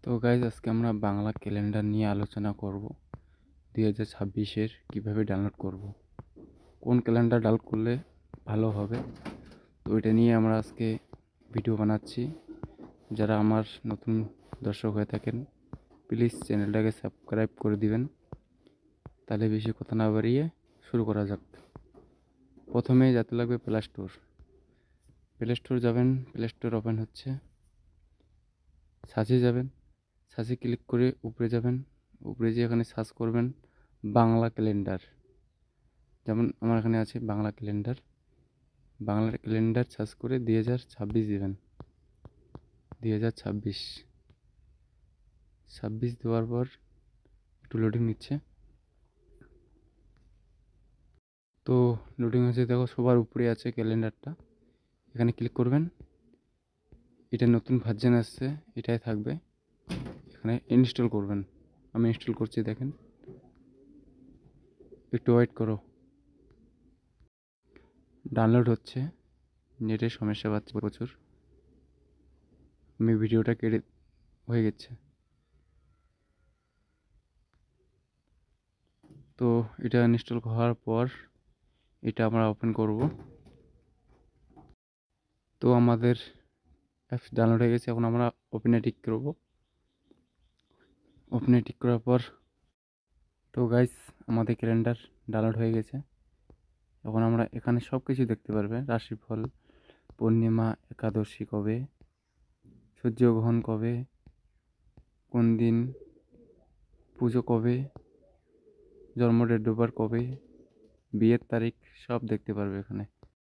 তো গাইজ আজকে আমরা বাংলা ক্যালেন্ডার নিয়ে আলোচনা করব। 2026-এর কীভাবে ডাউনলোড করব, কোন ক্যালেন্ডার ডাউনলোড করলে ভালো হবে। তো এটা নিয়ে আমরা আজকে ভিডিও বানাচ্ছি। যারা আমার নতুন দর্শক হয়ে থাকেন প্লিজ চ্যানেলটাকে সাবস্ক্রাইব করে দিবেন। তাহলে বেশি কথা না বাড়িয়ে শুরু করা যাক। প্রথমে যেতে লাগবে প্লে স্টোর যাবেন। প্লে স্টোর ওপেন হচ্ছে, সার্চে যাবেন, সার্চে ক্লিক করে উপরে যাবেন। উপরে যে এখানে সার্চ করবেন বাংলা ক্যালেন্ডার, যেমন আমার এখানে আছে বাংলা ক্যালেন্ডার সার্চ করে 2026 দেবেন। 2026 দেওয়ার পর একটু লোডিং নিচ্ছে। তো লোডিং হচ্ছে, দেখো সবার উপরে আছে ক্যালেন্ডারটা, এখানে ক্লিক করবেন। এটা নতুন ভার্জন আসছে, এটাই থাকবে। এখানে ইনস্টল করবেন, আমি ইনস্টল করছি, দেখেন একটু ওয়েট করো। ডাউনলোড হচ্ছে, নেটের সমস্যা পাচ্ছে প্রচুর। আমি ভিডিওটা কেটে হয়ে গেছে। তো এটা ইনস্টল হওয়ার পর এটা আমরা ওপেন করব। তো আমাদের অ্যাপস ডাউনলোড হয়ে গেছে, এখন আমরা ওপেনে টিক করব। ওপেনে টিক করার পর তো গাইস আমাদের ক্যালেন্ডার ডাউনলোড হয়ে গেছে। এখন আমরা এখানে সব কিছু দেখতে পারবে, রাশিফল, পূর্ণিমা, একাদশী কবে, সূর্যগ্রহণ কবে, কোন দিন, পুজো কবে, জন্ম ডেট অফ বার্থ কবে, বিয়ের তারিখ, সব দেখতে পারবে এখানে।